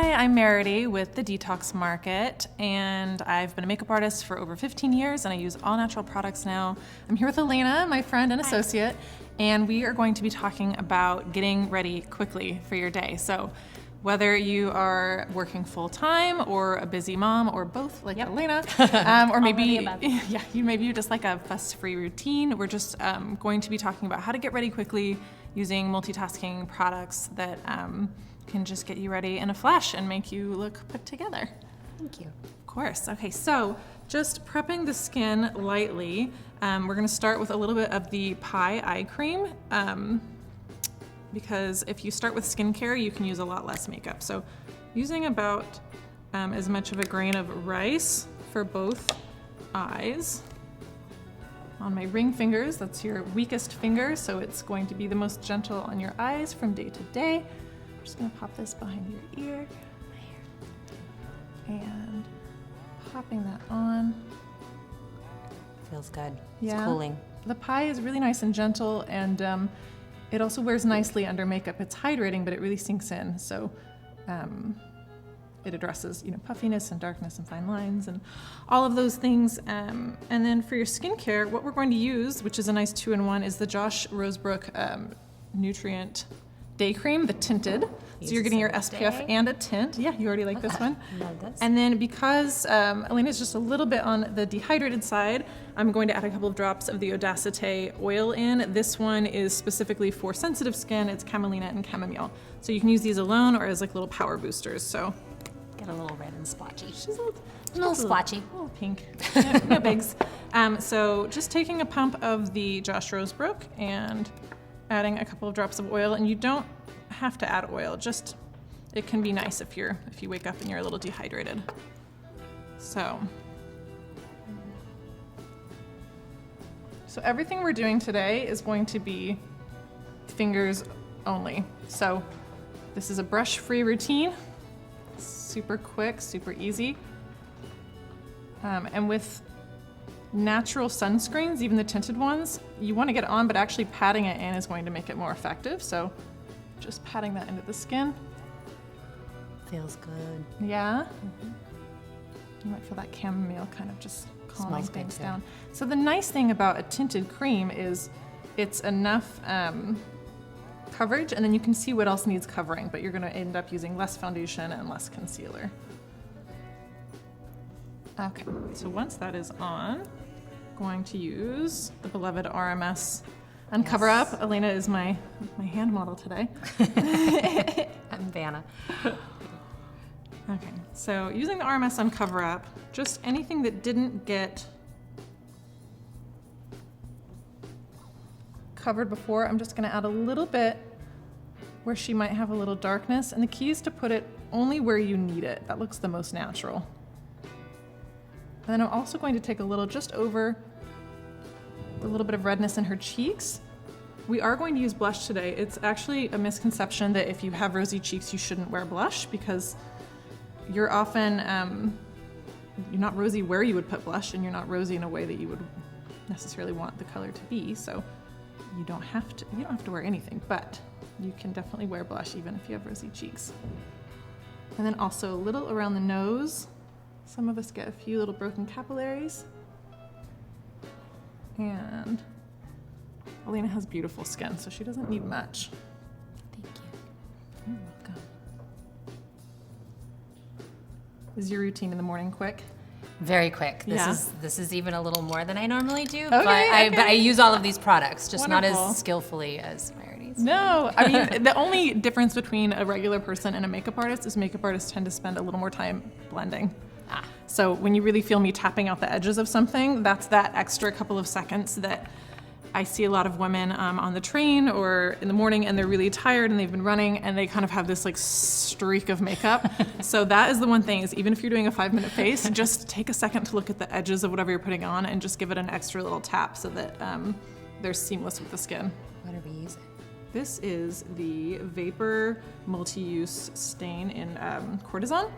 Hi, I'm Merrady with the Detox Market, and I've been a makeup artist for over 15 years, and I use all natural products now. I'm here with Elena, my friend and associate, and we are going to be talking about getting ready quickly for your day. So whether you are working full-time or a busy mom or both like Elena, or maybe maybe you just like a fuss-free routine, we're just going to be talking about how to get ready quickly using multitasking products that can just get you ready in a flash and make you look put together. Thank you. Of course. Okay, so just prepping the skin lightly. We're going to start with a little bit of the Pie Eye Cream because if you start with skincare, you can use a lot less makeup. So using about as much of a grain of rice for both eyes. On my ring fingers, that's your weakest finger, so it's going to be the most gentle on your eyes from day to day. I'm just gonna pop this behind your ear, and popping that on. Feels good. Yeah. It's cooling. The pie is really nice and gentle, and it also wears nicely under makeup. It's hydrating, but it really sinks in, so it addresses, puffiness and darkness and fine lines and all of those things. And then for your skincare, what we're going to use, which is a nice 2-in-1, is the Josh Rosebrook Nutrient Day Cream, the tinted. So you're getting your SPF and a tint. Yeah, you already like this one. Love this. And then because Elena's just a little bit on the dehydrated side, I'm going to add a couple of drops of the Audacity oil in. This one is specifically for sensitive skin. It's camelina and chamomile. So you can use these alone or as like little power boosters. So get a little red and splotchy. she's a little splotchy. A little pink. No bigs. So just taking a pump of the Josh Rosebrook and adding a couple of drops of oil, and you don't have to add oil, just it can be nice if you wake up and you're a little dehydrated. So everything we're doing today is going to be fingers only. So this is a brush-free routine, super quick, super easy. And with natural sunscreens, even the tinted ones, you want to get it on, but actually patting it in is going to make it more effective. So just patting that into the skin. Feels good. Yeah. You might feel that chamomile kind of just calming Smells things good, down. So the nice thing about a tinted cream is it's enough coverage, and then you can see what else needs covering, but you're going to end up using less foundation and less concealer. Okay, so once that is on, I'm going to use the beloved RMS Uncover Up. Elena is my hand model today. I'm Vanna. Okay, so using the RMS Uncover Up, just anything that didn't get covered before, I'm just going to add a little bit where she might have a little darkness, and the key is to put it only where you need it. That looks the most natural. And then I'm also going to take a little just over the little bit of redness in her cheeks. We are going to use blush today. It's actually a misconception that if you have rosy cheeks, you shouldn't wear blush, because you're often, you're not rosy where you would put blush, and you're not rosy in a way that you would necessarily want the color to be. So you don't have to wear anything, but you can definitely wear blush even if you have rosy cheeks. And then also a little around the nose. Some of us get a few little broken capillaries. And Elena has beautiful skin, so she doesn't need much. Thank you. You're welcome. Is your routine in the morning quick? Very quick. Yeah. This is even a little more than I normally do, Okay, but I use all of these products, just Wonderful. not as skillfully as Merrady's. No, I mean, the only difference between a regular person and a makeup artist is makeup artists tend to spend a little more time blending. So when you really feel me tapping out the edges of something, that's that extra couple of seconds that I see a lot of women on the train or in the morning, and they're really tired and they've been running and they kind of have this like streak of makeup. So that is the one thing, is even if you're doing a 5-minute face, just take a second to look at the edges of whatever you're putting on and just give it an extra little tap so that they're seamless with the skin. What are we using? This is the Vapor Multi-Use Stain in Cortisone.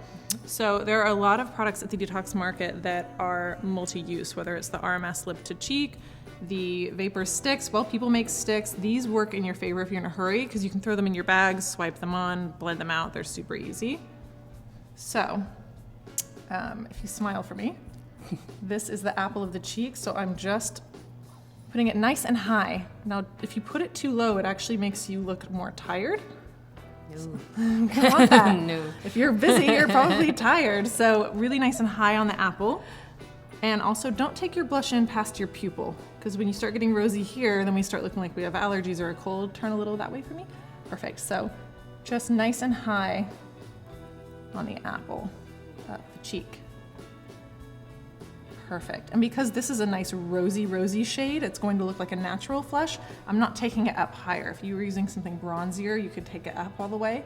So there are a lot of products at the Detox Market that are multi-use, whether it's the RMS Lip to Cheek, the Vapor Sticks. Well, people make sticks. These work in your favor if you're in a hurry, because you can throw them in your bags, swipe them on, blend them out. They're super easy. So, if you smile for me, this is the apple of the cheek. So I'm just putting it nice and high. Now, if you put it too low, it actually makes you look more tired. No. You don't want that. No. If you're busy, you're probably tired. So really nice and high on the apple. And also don't take your blush in past your pupil, because when you start getting rosy here, then we start looking like we have allergies or a cold. Turn a little that way for me. Perfect. So just nice and high on the apple, the cheek. Perfect. And because this is a nice rosy shade, it's going to look like a natural flush. I'm not taking it up higher. If you were using something bronzier, you could take it up all the way.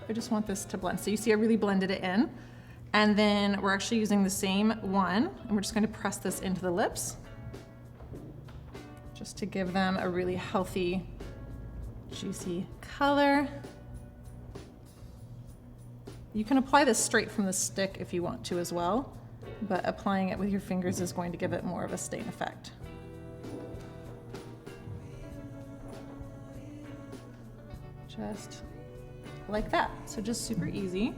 I just want this to blend. So you see I really blended it in. And then we're actually using the same one, and we're just going to press this into the lips just to give them a really healthy, juicy color. You can apply this straight from the stick if you want to as well, but applying it with your fingers is going to give it more of a stain effect. Just like that. So just super easy.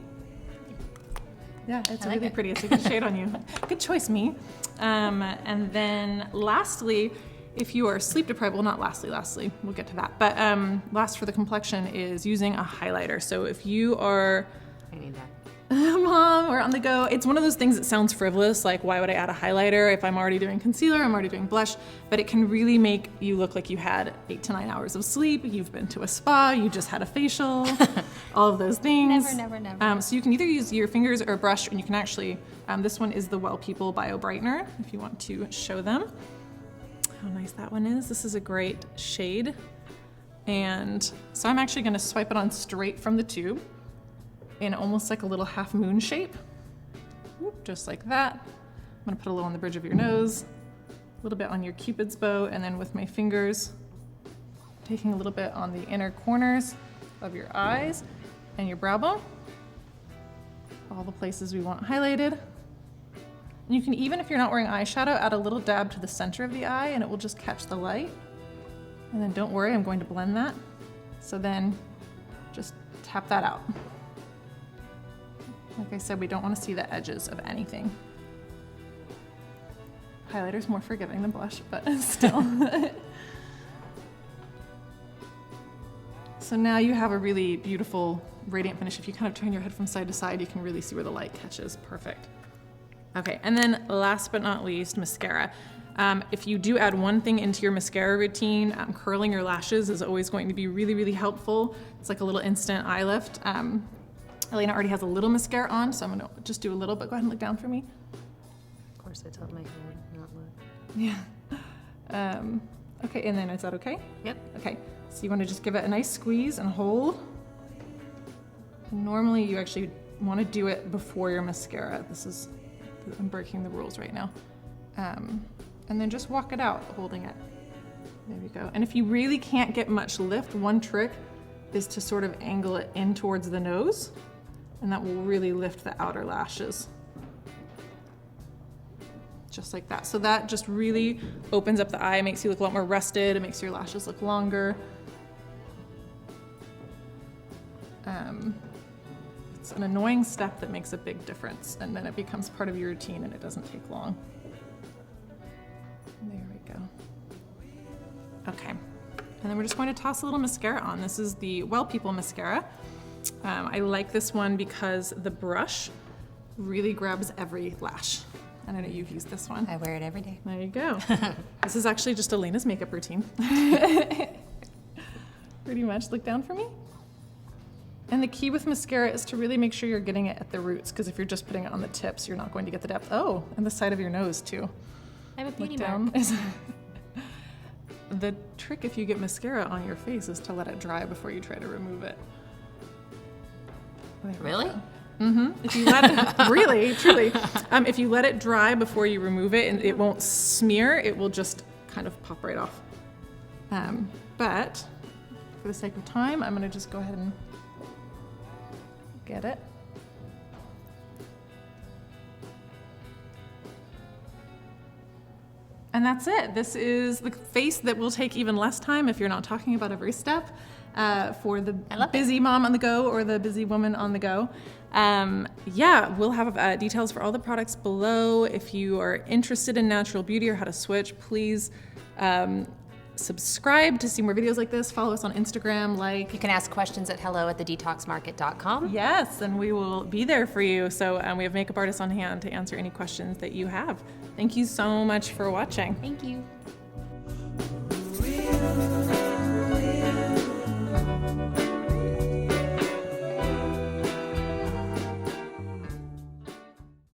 Yeah, it's really pretty. It's a good shade on you. Good choice, me. And then lastly, if you are sleep deprived, well, not lastly, we'll get to that. But last for the complexion is using a highlighter. So if you are, I need that. Mom, we're on the go. It's one of those things that sounds frivolous, like why would I add a highlighter if I'm already doing concealer, I'm already doing blush, but it can really make you look like you had 8 to 9 hours of sleep, you've been to a spa, you just had a facial, all of those things. Never. So you can either use your fingers or a brush, and you can actually, this one is the Well People Bio Brightener, if you want to show them how nice that one is. This is a great shade. And so I'm actually gonna swipe it on straight from the tube in almost like a little half moon shape. Whoop, just like that. I'm gonna put a little on the bridge of your nose, a little bit on your Cupid's bow, and then with my fingers, taking a little bit on the inner corners of your eyes and your brow bone. All the places we want highlighted. And you can even, if you're not wearing eyeshadow, add a little dab to the center of the eye and it will just catch the light. And then don't worry, I'm going to blend that. So then just tap that out. Like I said, we don't want to see the edges of anything. Highlighter's more forgiving than blush, but still. So now you have a really beautiful, radiant finish. If you kind of turn your head from side to side, you can really see where the light catches. Perfect. Okay, and then last but not least, mascara. If you do add one thing into your mascara routine, curling your lashes is always going to be really helpful. It's like a little instant eye lift. Elena already has a little mascara on, so I'm gonna just do a little, but go ahead and look down for me. Of course, I told my hair not look. Yeah. Okay, and then is that okay? Yep. Okay, so you wanna just give it a nice squeeze and hold. And normally you actually wanna do it before your mascara. I'm breaking the rules right now. And then just walk it out, holding it. There we go. And if you really can't get much lift, one trick is to sort of angle it in towards the nose, and that will really lift the outer lashes. Just like that. So that just really opens up the eye, makes you look a lot more rested, it makes your lashes look longer. It's an annoying step that makes a big difference, and then it becomes part of your routine and it doesn't take long. There we go. Okay, and then we're just going to toss a little mascara on. This is the Well People mascara. I like this one because the brush really grabs every lash. And I know you've used this one. I wear it every day. There you go. This is actually just Elena's makeup routine. Pretty much. Look down for me. And the key with mascara is to really make sure you're getting it at the roots, because if you're just putting it on the tips, you're not going to get the depth. Oh, and the side of your nose too. I have a beauty Look mark. down. The trick if you get mascara on your face is to let it dry before you try to remove it. There we Really? go. Mm-hmm. If you let it, really, truly, if you let it dry before you remove it, and it won't smear, it will just kind of pop right off. But for the sake of time, I'm gonna just go ahead and get it. And that's it. This is the face that will take even less time if you're not talking about every step for the busy mom on the go or the busy woman on the go. Yeah, we'll have details for all the products below. If you are interested in natural beauty or how to switch, please subscribe to see more videos like this. Follow us on Instagram. You can ask questions at hello@thedetoxmarket.com. Yes, and we will be there for you. So we have makeup artists on hand to answer any questions that you have. Thank you so much for watching. Thank you.